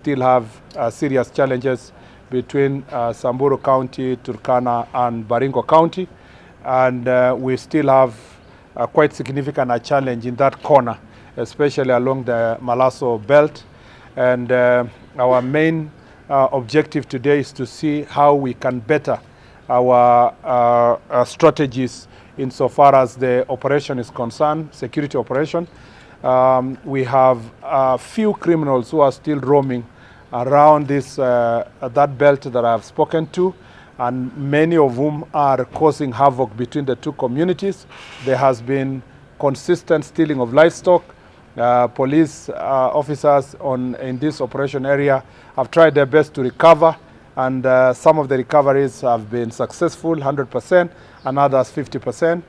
Still have serious challenges between Samburu County, Turkana and Baringo County, and we still have quite significant challenge in that corner, especially along the Malaso belt. And our main objective today is to see how we can better our strategies insofar as the operation is concerned, security operation. We have a few criminals who are still roaming around this that belt that I have spoken to, and many of whom are causing havoc between the two communities. There has been consistent stealing of livestock. Police officers in this operation area have tried their best to recover, and some of the recoveries have been successful, 100%, and others 50%.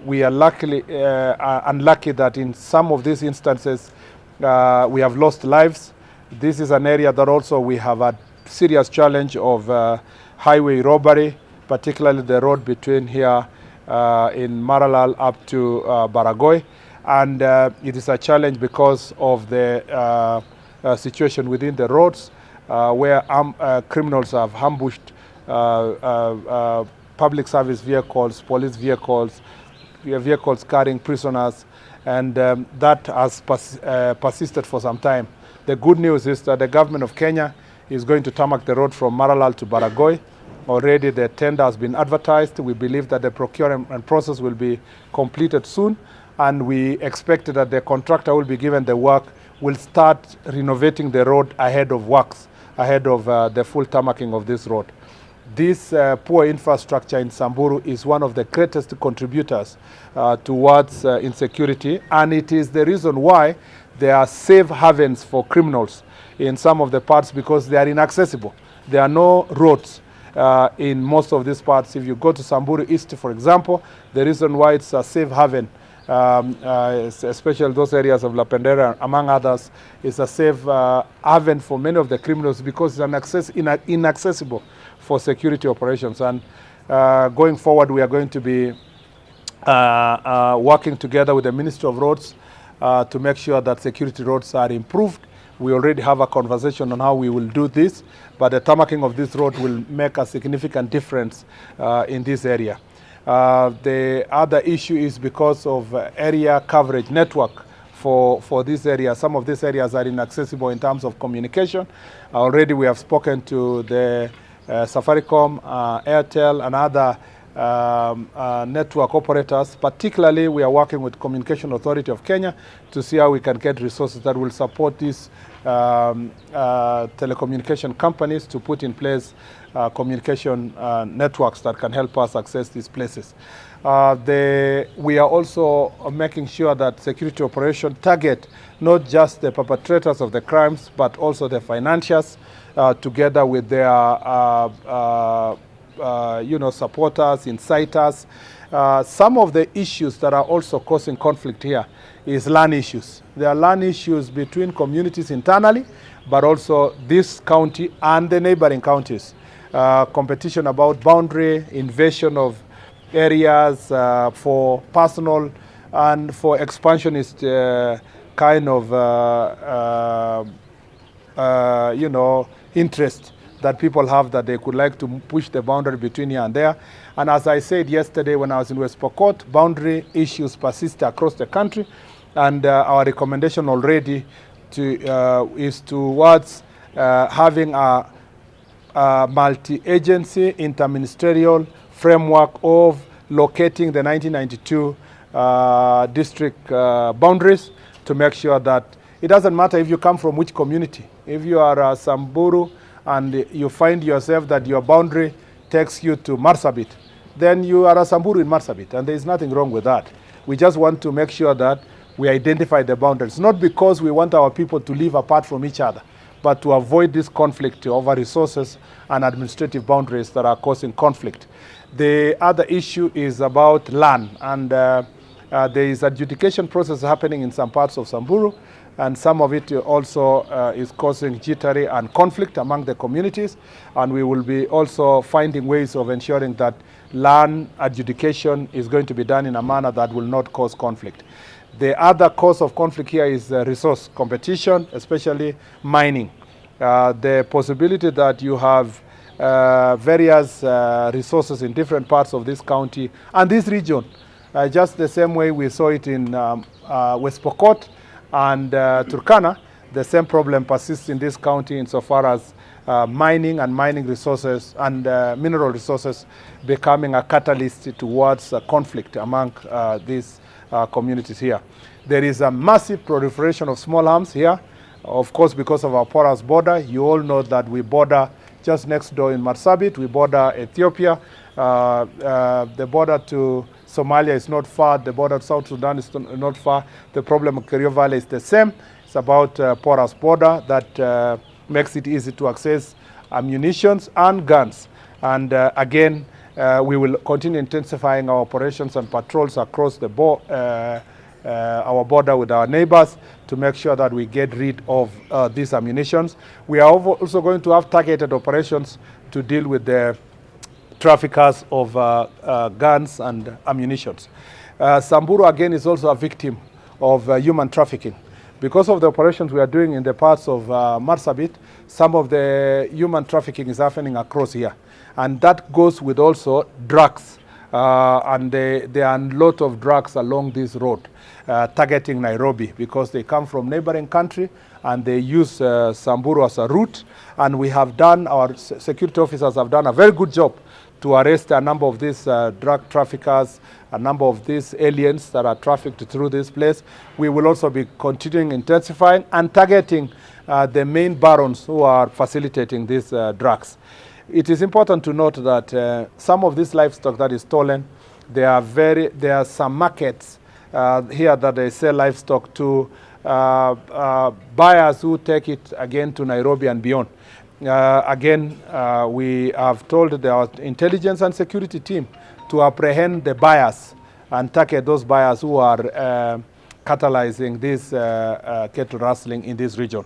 We are unlucky that in some of these instances we have lost lives. This is an area that also we have a serious challenge of highway robbery, particularly the road between here in Maralal up to Baragoy. And it is a challenge because of the situation within the roads where criminals have ambushed public service vehicles, police vehicles, vehicles carrying prisoners, and that has persisted for some time. The good news is that the government of Kenya is going to tarmac the road from Maralal to Baragoy. Already the tender has been advertised. We believe that the procurement process will be completed soon, and we expect that the contractor will be given the work, will start renovating the road ahead of works, ahead of the full tarmacking of this road. This poor infrastructure in Samburu is one of the greatest contributors towards insecurity, and it is the reason why there are safe havens for criminals in some of the parts, because they are inaccessible. There are no roads in most of these parts. If you go to Samburu East, for example, the reason why it's a safe haven, especially those areas of Lapendera, among others, is a safe haven for many of the criminals, because it's inaccessible for security operations. And going forward, we are going to be working together with the Ministry of Roads to make sure that security roads are improved. We already have a conversation on how we will do this, but the tarmacking of this road will make a significant difference in this area. The other issue is because of area coverage network for this area. Some of these areas are inaccessible in terms of communication. Already we have spoken to the Safaricom, Airtel, and other network operators. Particularly, we are working with Communication Authority of Kenya to see how we can get resources that will support these telecommunication companies to put in place communication networks that can help us access these places. We are also making sure that security operations target not just the perpetrators of the crimes, but also the financiers, together with their supporters, inciters. Some of the issues that are also causing conflict here is land issues. There are land issues between communities internally, but also this county and the neighboring counties. Competition about boundary, invasion of areas for personal and for expansionist interest that people have, that they could like to push the boundary between here and there. And as I said yesterday when I was in West Pokot, boundary issues persist across the country, and our recommendation already is towards having a multi-agency interministerial framework of locating the 1992 district boundaries, to make sure that it doesn't matter if you come from which community. If you are Samburu and you find yourself that your boundary takes you to Marsabit, then you are a Samburu in Marsabit, and there is nothing wrong with that. We just want to make sure that we identify the boundaries, not because we want our people to live apart from each other, but to avoid this conflict over resources and administrative boundaries that are causing conflict. The other issue is about land, and there is adjudication process happening in some parts of Samburu, and some of it also is causing jittery and conflict among the communities, and we will be also finding ways of ensuring that land adjudication is going to be done in a manner that will not cause conflict. The other cause of conflict here is resource competition, especially mining. The possibility that you have various resources in different parts of this county and this region, just the same way we saw it in West Pokot and Turkana, the same problem persists in this county insofar as mining and mining resources and mineral resources becoming a catalyst towards conflict among these communities here. There is a massive proliferation of small arms here, of course, because of our porous border. You all know that we border just next door in Marsabit, we border Ethiopia. The border to Somalia is not far, the border to South Sudan is not far. The problem of Kerio Valley is the same. It's about porous border that makes it easy to access ammunition and guns. And again, we will continue intensifying our operations and patrols across the our border with our neighbors to make sure that we get rid of these ammunitions. We are also going to have targeted operations to deal with the traffickers of guns and ammunitions. Samburu again is also a victim of human trafficking. Because of the operations we are doing in the parts of Marsabit, some of the human trafficking is happening across here. And that goes with also drugs. And there are a lot of drugs along this road targeting Nairobi because they come from neighboring country and they use Samburu as a route. And we have done, our security officers have done a very good job to arrest a number of these drug traffickers, a number of these aliens that are trafficked through this place. We will also be continuing intensifying and targeting the main barons who are facilitating these drugs. It is important to note that some of this livestock that is stolen, there are some markets here that they sell livestock to buyers who take it again to Nairobi and beyond. We have told our intelligence and security team to apprehend the buyers and target those buyers who are catalyzing this cattle rustling in this region.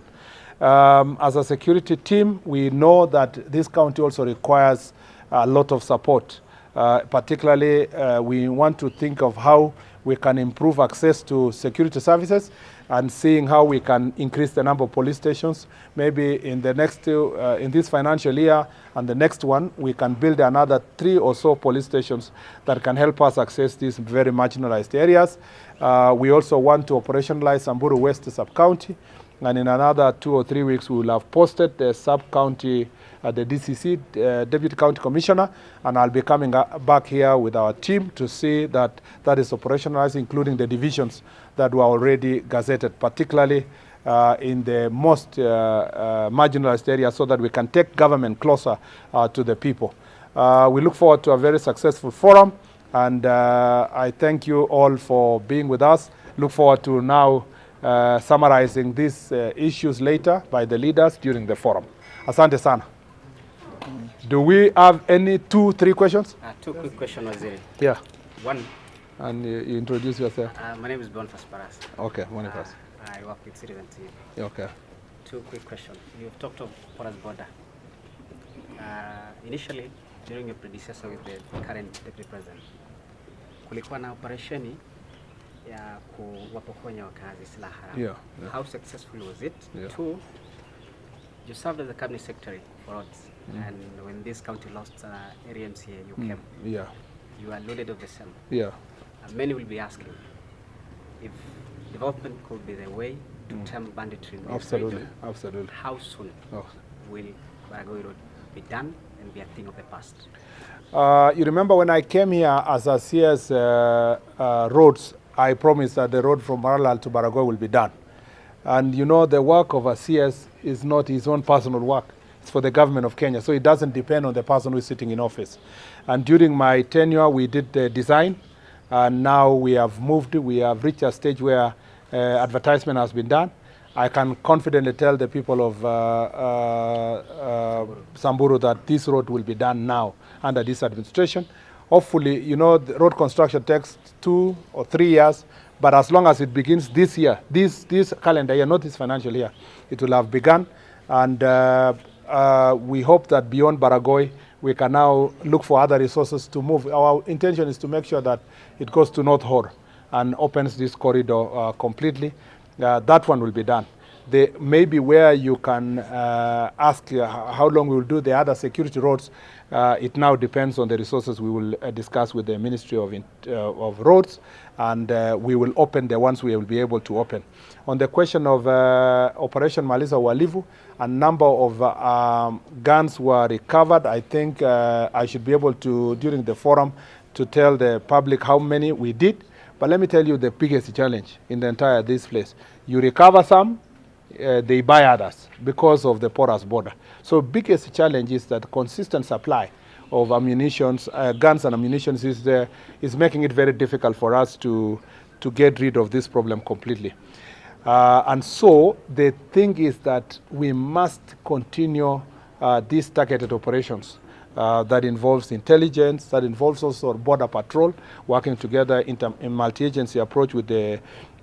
As a security team, we know that this county also requires a lot of support. Particularly, we want to think of how we can improve access to security services and seeing how we can increase the number of police stations. Maybe in the next, in this financial year and the next one, we can build another 3 or so police stations that can help us access these very marginalized areas. We also want to operationalize Samburu West sub-county. And in another 2 or 3 weeks, we will have posted the sub-county, the DCC, Deputy County Commissioner, and I'll be coming back here with our team to see that that is operationalized, including the divisions that were already gazetted, particularly in the most marginalized areas, so that we can take government closer to the people. We look forward to a very successful forum, and I thank you all for being with us. Look forward to now summarizing these issues later by the leaders during the forum. Asante sana. Do we have any 2, 3 questions? 2 quick questions, Waziri. Yeah. One. And you introduce yourself. My name is Boniface Paras. Okay, Boniface. I work with Citizen TV. Okay. 2 quick questions. You've talked of porous border. Initially, during your predecessor with the current deputy president, kulikuwa na operationi ya kuwapokonya wakazi silaha haramu. Yeah. How successful was it? Yeah. 2, you served as the cabinet secretary for roads, and when this county lost area MCA, you came. Yeah. You are loaded of the same. Yeah. Many will be asking if development could be the way to tame banditry in this region. Absolutely. How soon will Baragoi Road be done and be a thing of the past? You remember when I came here as a CS roads, I promised that the road from Maralal to Baragoi will be done. And you know, the work of a CS is not his own personal work. It's for the government of Kenya, so it doesn't depend on the person who is sitting in office. And during my tenure, we did the design, and now we have moved, we have reached a stage where advertisement has been done. I can confidently tell the people of Samburu that this road will be done now under this administration. Hopefully, you know, the road construction takes 2 or 3 years, but as long as it begins this year, this calendar year, not this financial year, it will have begun. And we hope that beyond Baragoi, we can now look for other resources to move. Our intention is to make sure that it goes to North Hor and opens this corridor completely. That one will be done. maybe where you can ask how long we will do the other security roads, it now depends on the resources we will discuss with the Ministry of Roads, and we will open the ones we will be able to open. On the question of Operation Maliza Uhalifu, a number of guns were recovered. I think I should be able to, during the forum, to tell the public how many we did. But let me tell you the biggest challenge in the entire this place. You recover some, they buy others because of the porous border. So biggest challenge is that consistent supply of ammunitions, guns and ammunition is making it very difficult for us to get rid of this problem completely. And so the thing is that we must continue these targeted operations that involves intelligence, that involves also border patrol, working together in multi-agency approach with the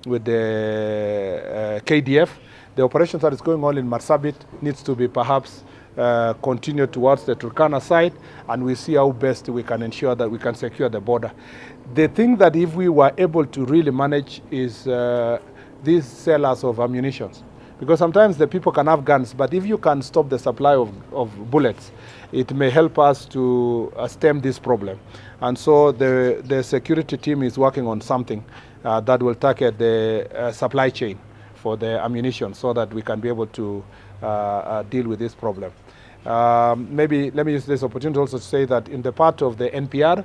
KDF. The operations that is going on in Marsabit needs to be perhaps continued towards the Turkana side, and we see how best we can ensure that we can secure the border. The thing that if we were able to really manage is these sellers of ammunition. Because sometimes the people can have guns, but if you can stop the supply of bullets, it may help us to stem this problem. And so the security team is working on something that will target the supply chain for the ammunition so that we can be able to deal with this problem. Maybe let me use this opportunity also to say that in the part of the NPR,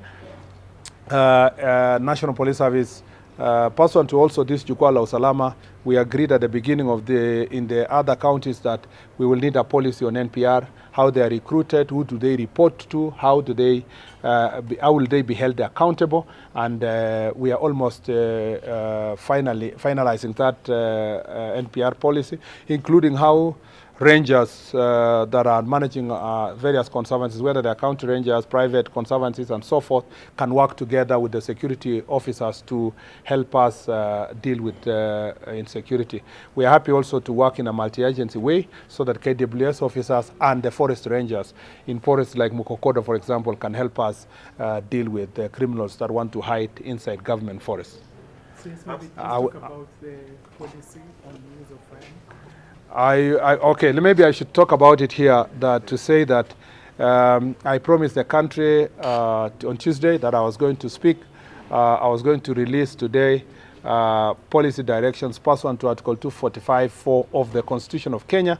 National Police Service, pursuant to also this Jukwaa La Usalama, we agreed at the beginning of in the other counties that we will need a policy on NPR, how they are recruited, who do they report to, how will they be held accountable, and we are almost finalizing that NPR policy, including how rangers that are managing various conservancies, whether they are county rangers, private conservancies, and so forth, can work together with the security officers to help us deal with insecurity. We are happy also to work in a multi-agency way so that KWS officers and the forest rangers in forests like Mukokodo, for example, can help us deal with criminals that want to hide inside government forests. So yes, maybe talk about the policy on use of fire. Okay, maybe I should talk about it here, to say that I promised the country on Tuesday that I was going to speak. I was going to release today policy directions pursuant to Article 245(4) of the Constitution of Kenya.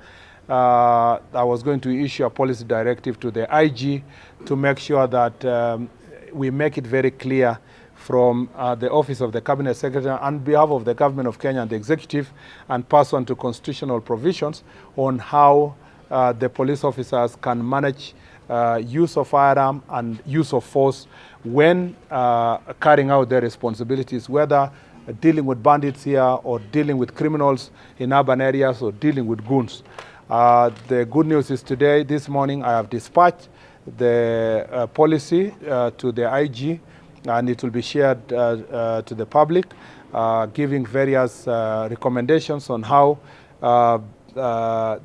I was going to issue a policy directive to the IG to make sure that we make it very clear from the Office of the Cabinet Secretary on behalf of the Government of Kenya and the Executive, and pass on to constitutional provisions on how the police officers can manage use of firearm and use of force when carrying out their responsibilities, whether dealing with bandits here or dealing with criminals in urban areas or dealing with goons. The good news is today, this morning, I have dispatched the policy to the IG, and it will be shared to the public, giving various recommendations on how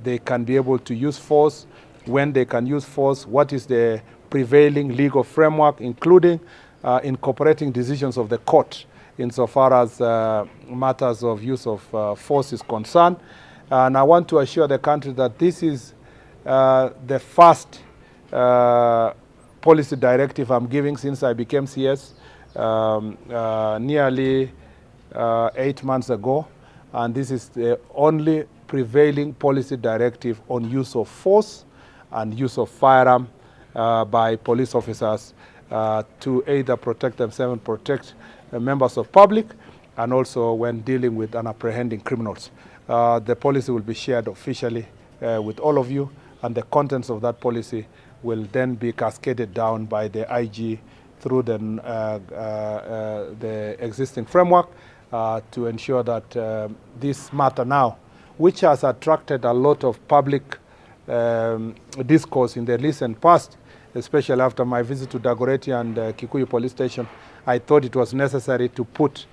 they can be able to use force, when they can use force, what is the prevailing legal framework, including incorporating decisions of the court insofar as matters of use of force is concerned. And I want to assure the country that this is the first policy directive I'm giving since I became CS nearly 8 months ago, and this is the only prevailing policy directive on use of force and use of firearm by police officers to either protect themselves and protect members of public, and also when dealing with and apprehending criminals. The policy will be shared officially with all of you, and the contents of that policy will then be cascaded down by the IG through the existing framework to ensure that this matter now, which has attracted a lot of public discourse in the recent past, especially after my visit to Dagoretti and Kikuyu police station, I thought it was necessary to put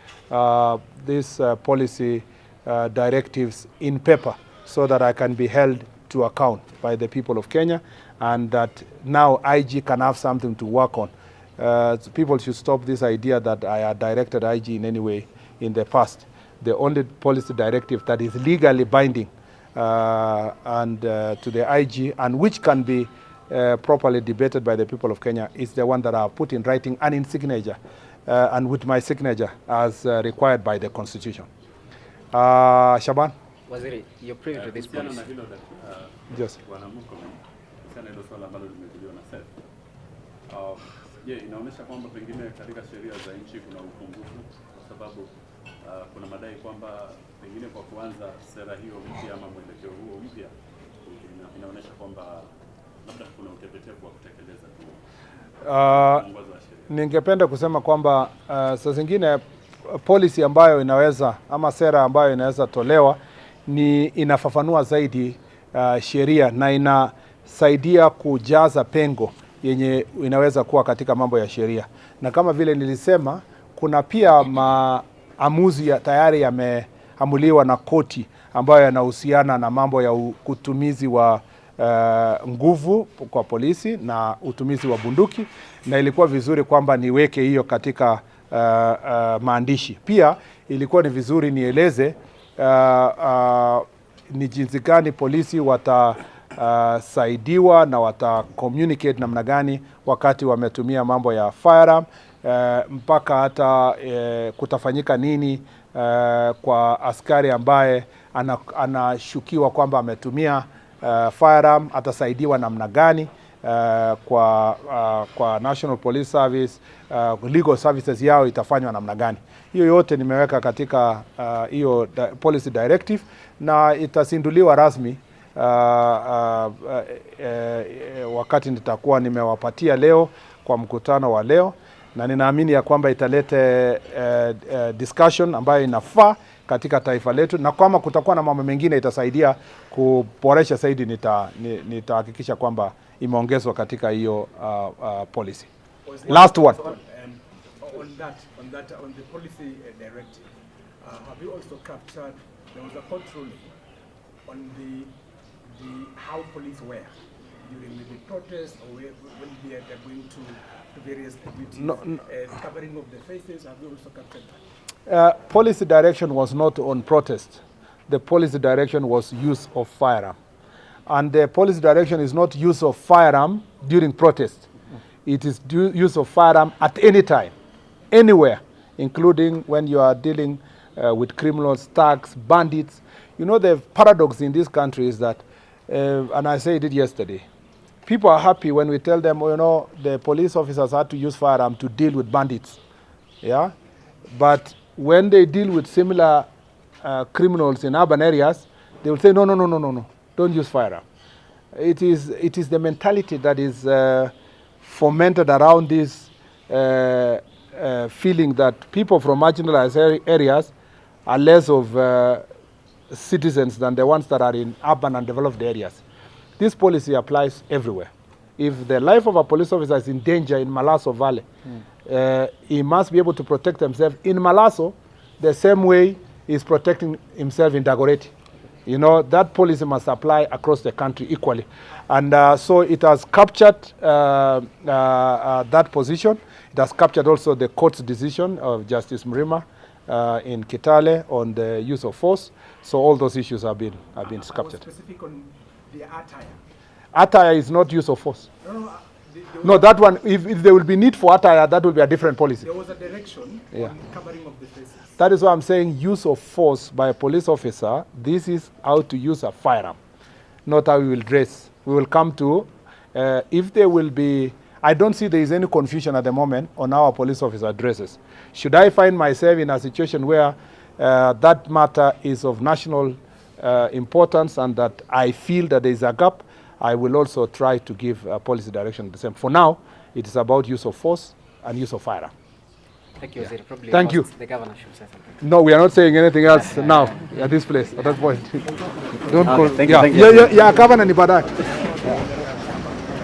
these policy directives in paper so that I can be held to account by the people of Kenya, and that now IG can have something to work on. So people should stop this idea that I had directed IG in any way in the past. The only policy directive that is legally binding and to the IG, and which can be properly debated by the people of Kenya, is the one that I have put in writing and in signature, and with my signature as required by the Constitution. Shaban? Waziri, you're privy to this policy. Yes. Inaonyesha kwamba pengine katika sheria za nchi kuna upungufu kwa sababu kuna madai kwamba pengine kwa kuanza sera hiyo mpya ama mwelekeo huo mpya inaonyesha kwamba labda kuna utepetevu wa kutekeleza mwongozo wa sheria. Ningependa kusema kwamba saa zingine policy ambayo inaweza ama sera ambayo inaweza tolewa ni inafafanua zaidi sheria na inasaidia kujaza pengo yenye inaweza kuwa katika mambo ya sheria. Na kama vile nilisema, kuna pia maamuzi tayari yameamuliwa na koti ambayo yanahusiana na mambo ya utumizi wa nguvu kwa polisi na utumizi wa bunduki, na ilikuwa vizuri kwamba niweke hiyo katika maandishi. Pia ilikuwa ni vizuri nieleze ni jinsi gani polisi watasaidiwa na wata-communicate namna gani wakati wametumia mambo ya firearm, mpaka hata kutafanyika nini kwa askari ambaye anashukiwa kwamba ametumia firearm, atasaidiwa namna gani kwa National Police Service, legal services yao itafanywa namna gani. Hiyo yote nimeweka katika hiyo policy directive na itazinduliwa rasmi wakati nitakuwa nimewapatia leo kwa mkutano wa leo, na ninaamini ya kwamba italete discussion ambayo inafaa katika taifa letu, na kama kutakuwa na mambo mengine itasaidia kuboresha zaidi, nitahakikisha kwamba imeongezwa katika hiyo policy. Last one. On the policy directive, have you also captured, there was a control on the how police were during the protest, or when they are going to various duties, covering of the faces? Have you also captured that? Policy direction was not on protest. The policy direction was use of firearm. And the policy direction is not use of firearm during protest. It is use of firearm at any time, anywhere, including when you are dealing with criminals, thugs, bandits. You know, the paradox in this country is that, and I said it yesterday, people are happy when we tell them, oh, you know, the police officers had to use firearm to deal with bandits. Yeah? But when they deal with similar criminals in urban areas, they will say, no, don't use firearm. It is the mentality that is fomented around this feeling that people from marginalized areas are less of citizens than the ones that are in urban and developed areas. This policy applies everywhere. If the life of a police officer is in danger in Malaso Valley, he must be able to protect himself in Malaso the same way he's protecting himself in Dagoretti. You know, that policy must apply across the country equally. And so it has captured that position. It has captured also the court's decision of Justice Mrima in Kitale on the use of force. So all those issues have been captured. Specific on the attire. Attire is not use of force. No, that one, if there will be need for attire, that will be a different policy. There was a direction on covering of the faces. That is why I'm saying use of force by a police officer. This is how to use a firearm, not how we will dress. We will come to, if there will be, I don't see there is any confusion at the moment on how a police officer dresses. Should I find myself in a situation where that matter is of national importance and that I feel that there is a gap, I will also try to give a policy direction the same. For now, it is about use of force and use of firearm. Thank you, Waziri. Probably Thank you. The governor should say something. No, we are not saying anything else now at this place, at that point. Don't call. Thank you, Yeah, thank you. yeah, governor ni baadaye.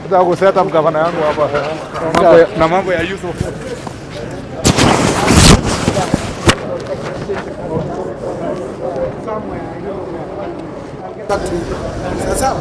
Nataka kuset up governor yangu hapa. Na mambo ya use of force. Sasa